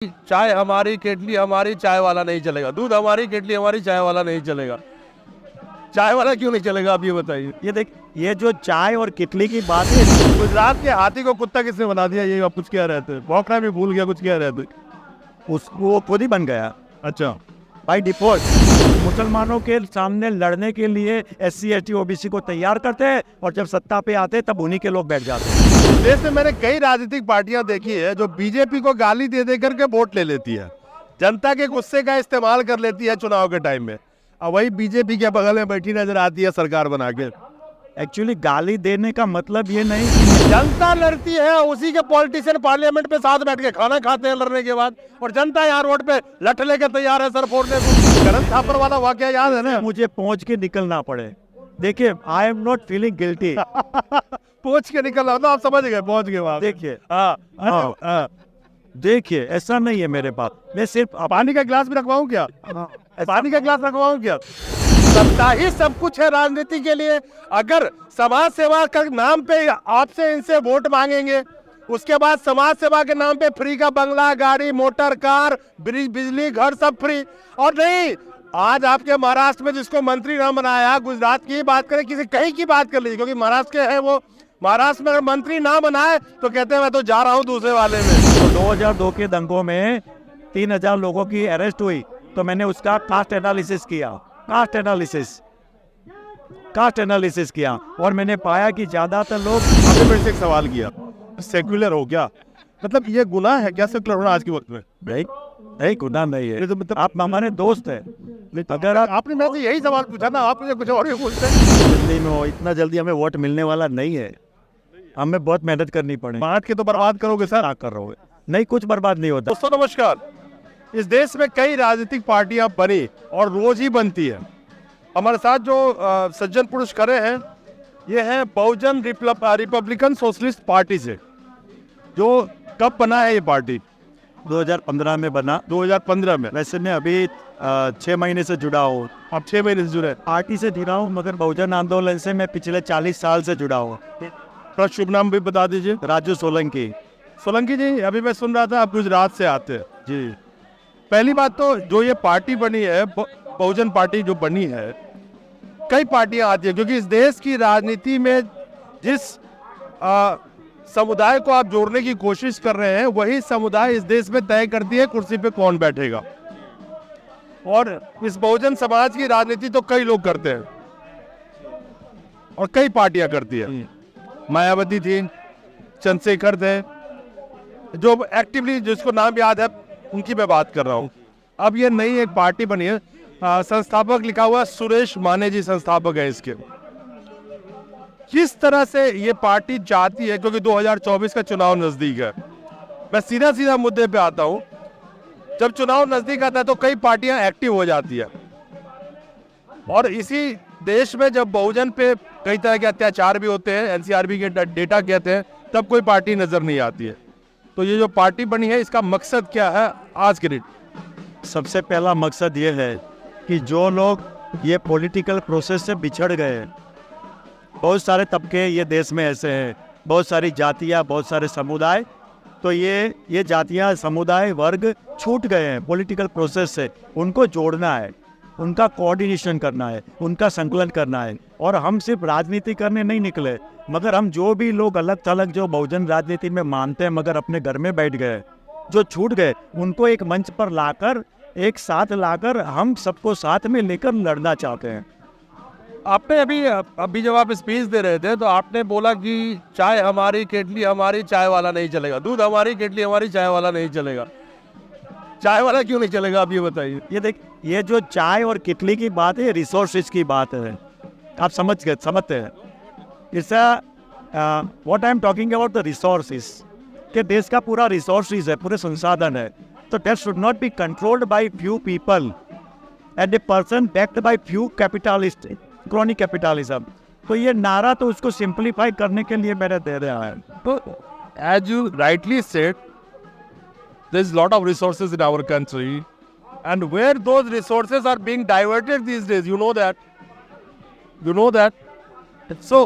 चाय हमारी केटली हमारी, चाय वाला नहीं चलेगा। दूध हमारी केटली हमारी, चाय वाला नहीं चलेगा। चाय वाला क्यों नहीं चलेगा, आप ये बताइए। ये जो चाय और किटली की बात है, गुजरात के हाथी को कुत्ता किसने बना दिया, ये आप कुछ कह रहे थे। भौंकना भी भूल गया, कुछ कह रहे थे। वो खुद ही बन गया अच्छा, बाय डिफॉल्ट। मुसलमानों के सामने लड़ने के लिए SC ST OBC को तैयार करते हैं और जब सत्ता पे आते हैं तब उन्हीं के लोग बैठ जाते हैं। इस देश में मैंने कई राजनीतिक पार्टियां देखी है जो बीजेपी को गाली दे दे करके वोट ले लेती है, जनता के गुस्से का इस्तेमाल कर लेती है चुनाव के टाइम में, और वही बीजेपी के बगल में बैठी नजर आती है सरकार बना के। एक्चुअली गाली देने का मतलब ये नहीं कि जनता लड़ती है, उसी के पॉलिटिशियन पार्लियामेंट पे साथ बैठ के खाना खाते हैं लड़ने के बाद, और जनता यहाँ रोड पे लठ लेके तैयार है सर फोड़ने को। करण थापर वाला वाकया याद है ना। मुझे पहुंच के निकलना पड़े। देखिए, I am not feeling guilty. पहुंच के निकलना तो आप समझ गए, पहुंच गए वहां। देखिए, हाँ, देखिए ऐसा नहीं है मेरे पास। मैं सिर्फ पानी का गिलास भी रखवाऊं क्या? पानी का गिलास रखवाऊं क्या? सत्ता ही सब कुछ है राजनीति के लिए। अगर समाज सेवा के नाम पे आपसे इनसे वोट मांगेंगे, उसके बाद समाज सेवा के नाम पे फ्री का बंगला, गाड़ी, मोटर, कार, बिजली, घर सब फ्री। और नहीं, आज आपके महाराष्ट्र में जिसको मंत्री न बनाया, गुजरात की बात करें, किसी कहीं की बात कर लीजिए, क्योंकि महाराष्ट्र के हैं वो, महाराष्ट्र में अगर मंत्री ना बनाए तो कहते हैं मैं तो जा रहा हूं दूसरे वाले में। तो 2002 के दंगों में 3000 लोगों की अरेस्ट हुई, तो मैंने उसका कास्ट एनालिसिस किया और मैंने पाया कि ज्यादातर लोग। आपने मेरे से एक सवाल किया, सेक्युलर हो क्या? मतलब ये गुनाह है क्या सेक्युलर होना आज के वक्त में? नहीं, गुनाह नहीं है। तो मतलब आप हमारे दोस्त हैं। अगर आपने मेरे से यही सवाल पूछा ना, आप मुझे कुछ और ही पूछते हैं। दिल्ली में हो, इतना जल्दी हमें वोट मिलने वाला नहीं है। हमें बहुत मेहनत करनी पड़ेगी। बात के तो बर्बाद करोगे सर। क्या कर रहे हो? नहीं, कुछ बर्बाद नहीं होता। दोस्तों नमस्कार। इस देश में कई राजनीतिक पार्टियां बनी और रोज ही बनती है। हमारे साथ जो सज्जन पुरुष खड़े हैं, ये हैं बहुजन रिपब्लिकन सोशलिस्ट पार्टी से। जो कब बना है ये पार्टी? 2015 में बना। 2015 में। वैसे मैं अभी 6 महीने से जुड़ा हूँ। आप 6 महीने से जुड़े? पार्टी से जुड़ा हूँ, मगर बहुजन आंदोलन से मैं पिछले 40 साल से जुड़ा हूँ। अपना शुभ नाम भी बता दीजिए। राजू सोलंकी। सोलंकी जी, अभी मैं सुन रहा था आप गुजरात से आते हैं। जी, पहली बात तो जो ये पार्टी बनी है, बहुजन पार्टी जो बनी है, कई पार्टियां आती है, क्योंकि इस देश की राजनीति में जिस समुदाय को आप जोड़ने की कोशिश कर रहे हैं, वही समुदाय इस देश में तय करती है कुर्सी पे कौन बैठेगा। और इस बहुजन समाज की राजनीति तो कई लोग करते हैं और कई पार्टियां करती है। मायावती थी, चंद्रशेखर थे, जो एक्टिवली, जिसको नाम याद है उनकी मैं बात कर रहा हूँ। अब ये नई एक पार्टी बनी है, संस्थापक लिखा हुआ सुरेश माने जी संस्थापक है इसके। किस तरह से ये पार्टी चाहती है, क्योंकि 2024 का चुनाव नजदीक है, मैं सीधा सीधा मुद्दे पे आता हूँ। जब चुनाव नजदीक आता है तो कई पार्टियां एक्टिव हो जाती है, और इसी देश में जब बहुजन पे कई तरह के अत्याचार भी होते हैं, NCRB के डेटा कहते हैं, तब कोई पार्टी नजर नहीं आती है। तो ये जो पार्टी बनी है, इसका मकसद क्या है आज के डेट? सबसे पहला मकसद ये है कि जो लोग ये पॉलिटिकल प्रोसेस से बिछड़ गए हैं, बहुत सारे तबके ये देश में ऐसे हैं, बहुत सारी जातियाँ, बहुत सारे समुदाय, तो ये जातियाँ, समुदाय, वर्ग छूट गए हैं पॉलिटिकल प्रोसेस से। उनको जोड़ना है, उनका कोऑर्डिनेशन करना है, उनका संकलन करना है। और हम सिर्फ राजनीति करने नहीं निकले, मगर हम जो भी लोग अलग थलग जो बहुजन राजनीति में मानते हैं मगर अपने घर में बैठ गए, जो छूट गए, उनको एक मंच पर लाकर, एक साथ लाकर हम सबको साथ में लेकर लड़ना चाहते हैं। आपने अभी जब आप स्पीच दे रहे थे तो आपने बोला कि चाय हमारी केटली हमारी, चाय वाला नहीं चलेगा। दूध हमारी केटली हमारी, चाय वाला नहीं चलेगा। चाय वाला क्यों नहीं चलेगा, आप ये बताइए। ये जो चाय और किटली की बात है, रिसोर्सेज की बात है। आप समझते हैं। It's what I am talking about the resources, कि देश का पूरा रिसोर्सेज है, पूरे संसाधन है, तो that should not be controlled by few people and a person backed by few capitalist, chronic capitalism. तो ये नारा तो उसको सिंप्लीफाई करने के लिए मैंने दे रहा है। तो as you rightly said, there is lot of resources in our country, and where those resources are being diverted these days, you know that. So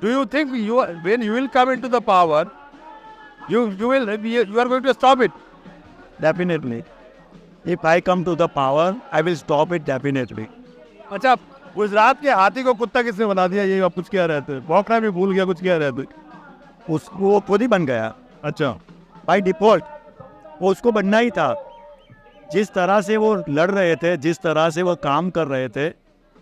do you think when you will come into the power, you are going to stop it? definitely. If I come to the power, I will stop it definitely. अच्छा, गुजरात के हाथी को कुत्ता किसने बना दिया, ये आप कुछ कह रहे थे? भौंकना भी भूल गया, कुछ कह रहे थे? उसको वो खुद ही बन गया अच्छा, बाय डिफॉल्ट, वो उसको बनना ही था। जिस तरह से वो लड़ रहे थे, जिस तरह से वो काम कर रहे थे,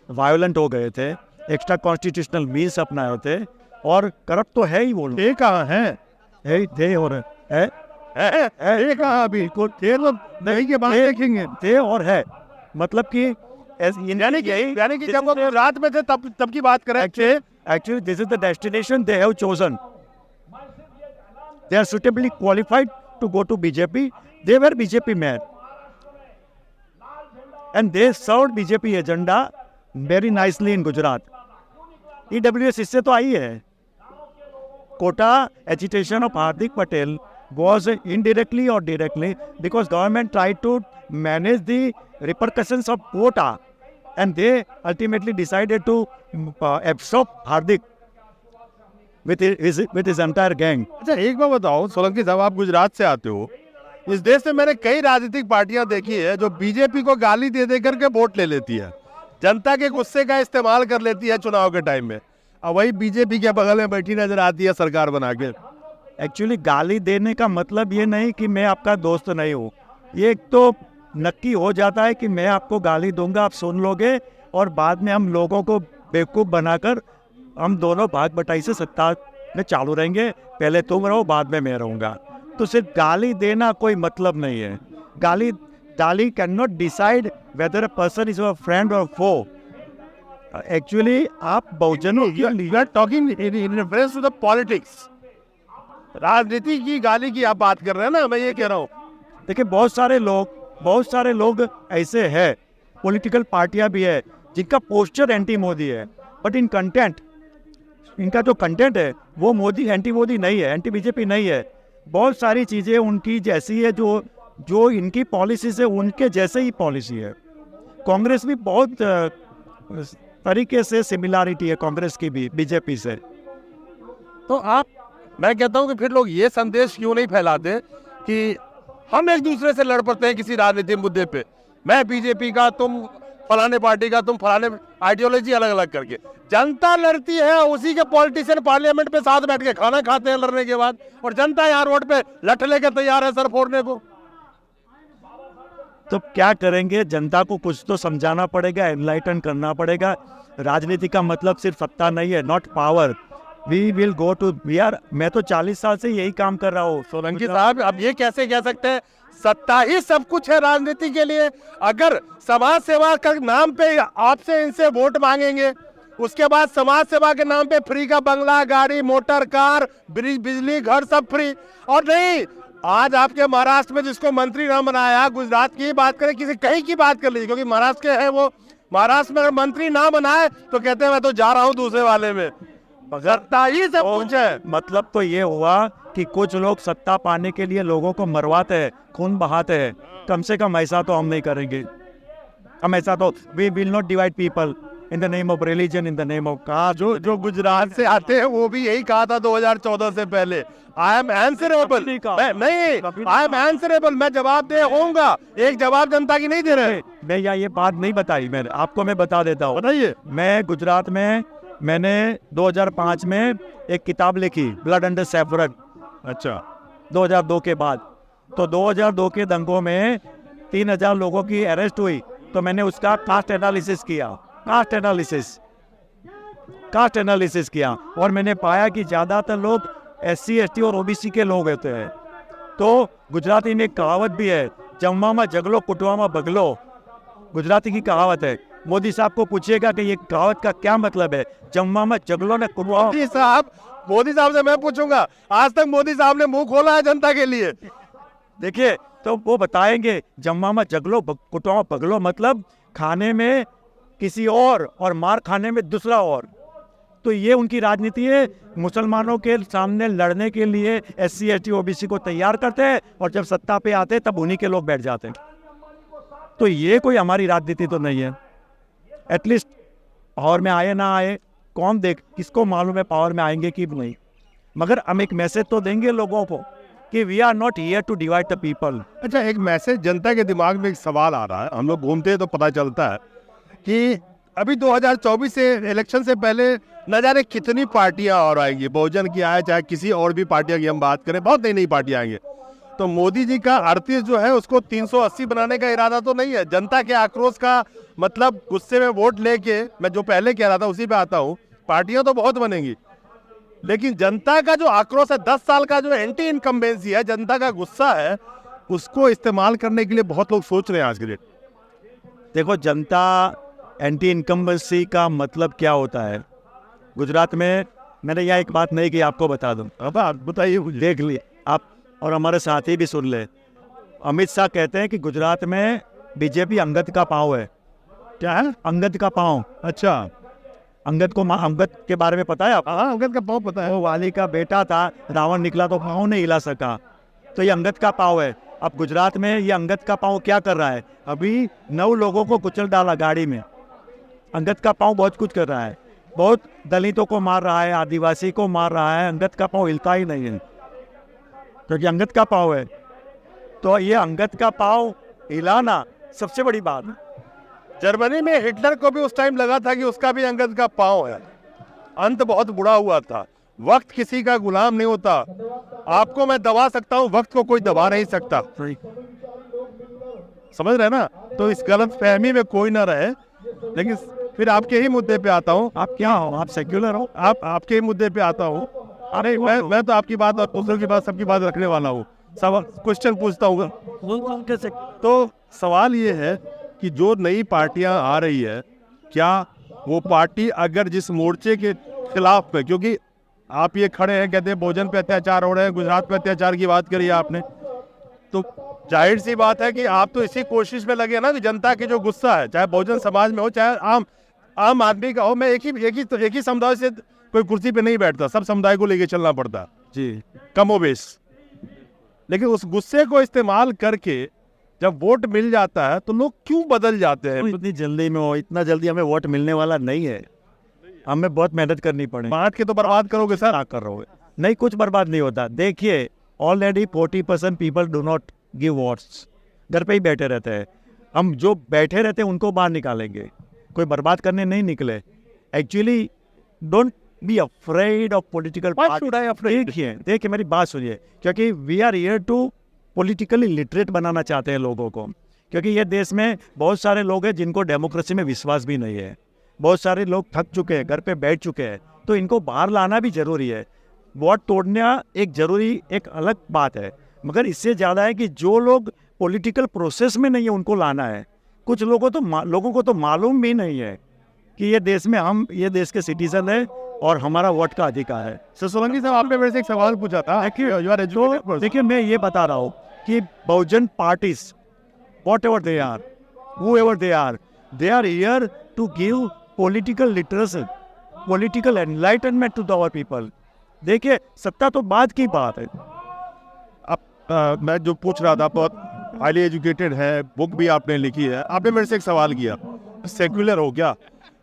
वायोलेंट हो गए थे, एक्स्ट्रा कॉन्स्टिट्यूशनल मीन्स अपनाए थे, और करप्ट तो है ही वो लोग। ये कहाँ है? थे और है, ये कहाँ अभी? थे तो नहीं के बाद देखेंगे। थे और है, मतलब कि यानी कि जब वो गुजरात में थे तब की बात करें। actually this is the destination they have chosen. They are suitably qualified to go to BJP. They were BJP men, and they served BJP agenda very nicely in Gujarat. EWS इससे तो आई है। Quota agitation of Hardik Patel was indirectly or directly because government tried to manage the repercussions of quota, and they ultimately decided to absorb Hardik with his entire gang. अच्छा, एक बात बताओ सोलंकी साहब, आप गुजरात से आते हो। इस देश में मैंने कई राजनीतिक पार्टियां देखी है जो बीजेपी को गाली दे दे करके वोट ले लेती है, जनता के गुस्से का इस्तेमाल कर लेती है चुनाव के टाइम में, और वही बीजेपी के बगल में बैठी नजर आती है सरकार बना के। एक्चुअली गाली देने का मतलब ये नहीं कि मैं आपका दोस्त नहीं हूँ। ये एक तो नक्की हो जाता है कि मैं आपको गाली दूंगा, आप सुन लोगे, और बाद में हम लोगों को बेवकूफ़ बनाकर हम दोनों भाग बटाई से सत्ता में चालू रहेंगे। पहले तुम रहो, बाद में मैं रहूँगा। तो सिर्फ गाली देना कोई मतलब नहीं है। गाली can not decide whether a person is a friend और फो। एक्चुअली आप बहुजनों you are talking in reference to the politics, राजनीति की गाली की आप बात कर रहे हैं ना, मैं ये कह रहा हूँ। देखिए, बहुत सारे लोग ऐसे हैं, पॉलिटिकल पार्टियां भी है जिनका पोस्टर एंटी मोदी है, बट इन कंटेंट, इनका जो कंटेंट है वो मोदी एंटी मोदी नहीं है, एंटी बीजेपी नहीं है। बहुत सारी चीज़ें उनकी जैसी है, जो इनकी पॉलिसी से उनके जैसे ही पॉलिसी है। कांग्रेस भी बहुत तरीके से सिमिलरिटी है कांग्रेस की भी बीजेपी से। तो मैं कहता हूं कि फिर लोग ये संदेश क्यों नहीं फैलाते कि हम एक दूसरे से लड़ पड़ते हैं किसी राजनीतिक मुद्दे पे, मैं बीजेपी का, तुम फलाने पार्टी का, तुम फलाने, आइडियोलॉजी अलग अलग करके। जनता लड़ती है, उसी के पॉलिटिशियन पार्लियामेंट पे साथ बैठ के खाना खाते हैं लड़ने के बाद, और जनता यहाँ रोड पे लठ लेके तैयार है सर फोड़ने को। तो क्या करेंगे, जनता को कुछ तो समझाना पड़ेगा, एनलाइटन करना पड़ेगा। राजनीति का मतलब सिर्फ सत्ता नहीं है, not power. We will go to मैं तो 40 साल से यही काम कर रहा हूँ। सोलंकी साहब, अब ये कैसे कह सकते हैं सत्ता ही सब कुछ है राजनीति के लिए? अगर समाज सेवा के नाम पे आपसे इनसे वोट मांगेंगे, उसके बाद समाज सेवा के नाम पे फ्री का बंगला, गाड़ी, मोटर, कार, बिजली, घर सब फ्री। और नहीं, आज आपके महाराष्ट्र में जिसको मंत्री न बनाया, गुजरात की बात करें, किसी कहीं की बात कर लीजिए, क्योंकि महाराष्ट्र के हैं वो, महाराष्ट्र में अगर मंत्री ना बनाए तो कहते हैं मैं तो जा रहा हूं दूसरे वाले में। सत्ता ही सब कुछ है। मतलब तो ये हुआ कि कुछ लोग सत्ता पाने के लिए लोगों को मरवाते हैं, खून बहाते हैं। कम से कम ऐसा तो हम नहीं करेंगे। हम ऐसा तो we will not divide people in the name of religion, in the name of caste. जो गुजरात से आते हैं वो भी यही कहा था 2014 से पहले, आई एम आंसरेबल। नहीं, आई एम आंसरेबल, मैं जवाबदेह होऊंगा। एक जवाब जनता की नहीं दे रहे। मैं ये बात नहीं बताई, मैंने आपको मैं बता देता हूँ। बताइए। मैं गुजरात में मैंने 2005 में एक किताब लिखी, ब्लड अंडर सैफरन। अच्छा। 2002 के बाद, तो 2002 के दंगों में 3000 लोगों की अरेस्ट हुई, तो मैंने उसका कास्ट एनालिसिस किया। कास्ट एनालिसिस किया और मैंने पाया कि ज़्यादातर लोग SC ST और OBC के लोग होते हैं। तो गुजराती में एक कहावत भी है, जम्मा में जगलो कुटवा में बगलो, गुजराती की कहावत है। मोदी साहब को पूछिएगा कि ये कहावत का क्या मतलब है, जम्मा में जगलो ने कुटवा। मोदी साहब से मैं पूछूंगा, आज तक मोदी साहब ने मुंह खोला है जनता के लिए? देखिए, तो वो बताएंगे जम्मा में जगलो कुटवा में बगलो, मतलब खाने में किसी और मार खाने में दूसरा और। तो ये उनकी राजनीति है, मुसलमानों के सामने लड़ने के लिए SC ST OBC को तैयार करते हैं, और जब सत्ता पे आते हैं तब उन्हीं के लोग बैठ जाते हैं। तो ये कोई हमारी राजनीति तो नहीं है। एटलीस्ट पावर में आए ना आए, कौन किसको मालूम है पावर में आएंगे कि नहीं, मगर हम एक मैसेज तो देंगे लोगों को कि we are not here to divide the people. अच्छा, एक मैसेज जनता के दिमाग में एक सवाल आ रहा है, हम लोग घूमते हैं तो पता चलता है कि अभी 2024 से इलेक्शन से पहले न जाने कितनी पार्टियां और आएंगी, बहुजन की आए चाहे किसी और भी पार्टियां की हम बात करें, बहुत नई नई पार्टियां आएंगी। तो मोदी जी का 38 जो है उसको 380 बनाने का इरादा तो नहीं है। जनता के आक्रोश का मतलब गुस्से में वोट लेके, मैं जो पहले कह रहा था उसी पे आता हूँ, पार्टियां तो बहुत बनेंगी लेकिन जनता का जो आक्रोश है, 10 साल का जो एंटी इनकम्बेंसी है, जनता का गुस्सा है, उसको इस्तेमाल करने के लिए बहुत लोग सोच रहे हैं आज के डेट। देखो, जनता एंटी इनकम्बेंसी का मतलब क्या होता है गुजरात में, मैंने यहाँ एक बात नहीं की, आपको बता दूं। अब आप बताइए मुझे। देख लिए आप और हमारे साथी भी सुन ले। अमित शाह कहते हैं कि गुजरात में बीजेपी अंगद का पाँव है। क्या है? अंगद का पाँव। अच्छा, अंगद के बारे में पता है आप? हाँ, अंगद का पाँव पता है। वो वाली का बेटा था, रावण निकला तो पाँव नहीं हिला सका, तो ये अंगद का पाँव है। अब गुजरात में ये अंगद का पाँव क्या कर रहा है? अभी 9 लोगों को कुचल डाला गाड़ी में। अंगद का पाँव बहुत कुछ कर रहा है, बहुत दलितों को मार रहा है, आदिवासी को मार रहा है। अंगद का पाँव हिलता ही नहीं है क्योंकि अंगद का पाँव है। तो ये अंगद का पाँव हिलाना सबसे बड़ी बात है। जर्मनी में हिटलर को भी उस टाइम लगा था कि उसका भी अंगद का पाँव है। अंत बहुत बुरा हुआ था। वक्त किसी का गुलाम नहीं होता। आपको मैं दबा सकता हूँ, वक्त को कोई दबा नहीं सकता। समझ रहे हैं ना? तो इस गलत फहमी में कोई ना रहे। लेकिन फिर आपके ही मुद्दे पे आता हूँ। आप क्या हो? आप सेक्युलर हो? आपके ही मुद्दे पे आता हूँ। अरे मैं तो आपकी बात और दूसरों की बात, सबकी बात रखने वाला हूँ। सब क्वेश्चन पूछता हूँ। तो सवाल ये है कि जो नई पार्टियां आ रही है, क्या वो पार्टी अगर जिस मोर्चे के खिलाफ पे, क्योंकि आप ये खड़े हैं कहते हैं बहुजन पे अत्याचार हो रहे हैं, गुजरात पे अत्याचार की बात करी आपने, तो जाहिर सी बात है कि आप तो इसी कोशिश में लगे ना कि जनता की जो गुस्सा है, चाहे बहुजन समाज में हो चाहे आम आदमी का हो। मैं एक ही समुदाय से कोई कुर्सी पे नहीं बैठता, सब समुदाय को लेके चलना पड़ता जी, कमोबेश। लेकिन उस गुस्से को इस्तेमाल करके जब वोट मिल जाता है तो लोग क्यों बदल जाते हैं? इतनी जल्दी में हो, इतना जल्दी हमें वोट मिलने वाला नहीं है। हमें बहुत मेहनत करनी पड़ेगी। बांट के तो बर्बाद करोगे सर। क्या कर रहे? नहीं, कुछ बर्बाद नहीं होता। देखिए, already 40% people do not give votes, घर पे ही बैठे रहते हैं। हम जो बैठे रहते हैं उनको बाहर निकालेंगे, कोई बर्बाद करने नहीं निकले। Actually don't be afraid of political party. देखिए मेरी बात सुनिए, क्योंकि we are here to politically literate बनाना चाहते हैं लोगों को, क्योंकि ये देश में बहुत सारे लोग हैं जिनको डेमोक्रेसी में विश्वास भी नहीं है। बहुत सारे लोग थक चुके हैं, घर पे बैठ चुके हैं, तो इनको बाहर लाना भी जरूरी है। वोट तोड़ना एक जरूरी, एक अलग बात है, मगर इससे ज़्यादा है कि जो लोग पॉलिटिकल प्रोसेस में नहीं है उनको लाना है। कुछ लोगों को तो मालूम भी नहीं है कि ये देश में हम ये देश के सिटीजन है और हमारा वोट का अधिकार है। सर सोलंकी साहब, आपने मेरे से एक सवाल पूछा था। देखिए, मैं ये बता रहा हूँ कि बहुजन parties, whatever they are, whoever they are here to give political literacy, political enlightenment to our people. देखिए, सत्ता तो बाद की बात है। अब मैं जो पूछ रहा था, बहुत हाईली एजुकेटेड है, बुक भी आपने लिखी है। आपने मेरे से एक सवाल किया, सेक्युलर हो क्या?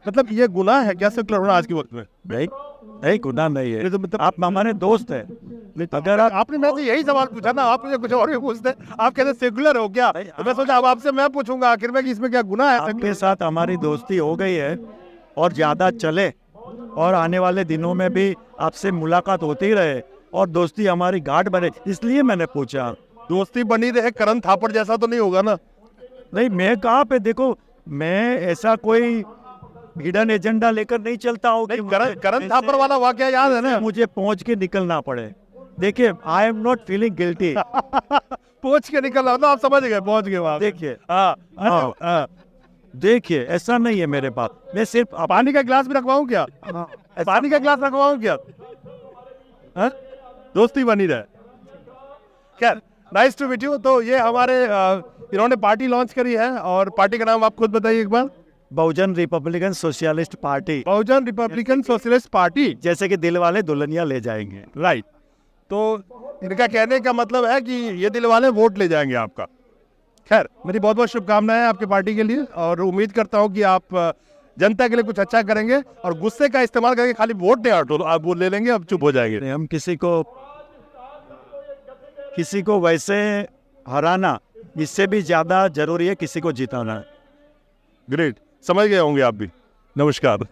मतलब ये गुनाह है क्या सेक्युलर होना आज के वक्त में? नहीं, गुनाह नहीं है। तो मतलब आप हमारे दोस्त हैं। अगर आपने मेरे से यही सवाल पूछा ना, आप मुझे कुछ और भी पूछते, आप कहते सेक्युलर हो क्या? तो मैं सोचा अब आपसे मैं पूछूंगा आखिर में कि इसमें क्या गुनाह है? आपके साथ हमारी दोस्ती हो गई है और ज़्यादा चले, और आने वाले दिनों में भी आपसे मुलाकात होती रहे और दोस्ती हमारी गाढ़ बने, इसलिए मैंने पूछा। दोस्ती बनी रहे, करण थापड़ जैसा तो नहीं होगा ना? नहीं, मैं कहाँ पे, देखो मैं ऐसा कोई हिडन एजेंडा लेकर नहीं चलता हूँ कि करण थापड़ वाला वाकया याद है ना? मुझे पहुंच के निकलना पड़े। देखिए, I am not feeling guilty. पहुंच के निकलना तो आप समझ गए, पहुंच गए वहां। देखिए, हाँ, देखिए ऐसा नहीं है मेरे पास, मैं सिर्फ पानी का गिलास भी रखवाऊं क्या? पानी का गिलास रखवाऊं क्या? दोस्ती बनी रहे। खैर, नाइस टू मीट यू। तो ये हमारे इन्होंने पार्टी लॉन्च करी है, और पार्टी का नाम आप खुद बताइए एक बार। बहुजन रिपब्लिकन सोशलिस्ट पार्टी। बहुजन रिपब्लिकन सोशलिस्ट पार्टी, जैसे कि दिल वाले दुल्हनिया ले जाएंगे। राइट। तो इनका कहने का मतलब है कि ये दिल वाले वोट ले जाएंगे आपका। खैर, मेरी बहुत बहुत शुभकामनाएं आपके पार्टी के लिए, और उम्मीद करता हूं कि आप जनता के लिए कुछ अच्छा करेंगे, और गुस्से का इस्तेमाल करके खाली वोट नहीं आप वो ले लेंगे, अब चुप हो जाएंगे। हम किसी को किसी को वैसे हराना इससे भी ज़्यादा जरूरी है किसी को जिताना। ग्रेट, समझ गए होंगे आप भी। नमस्कार।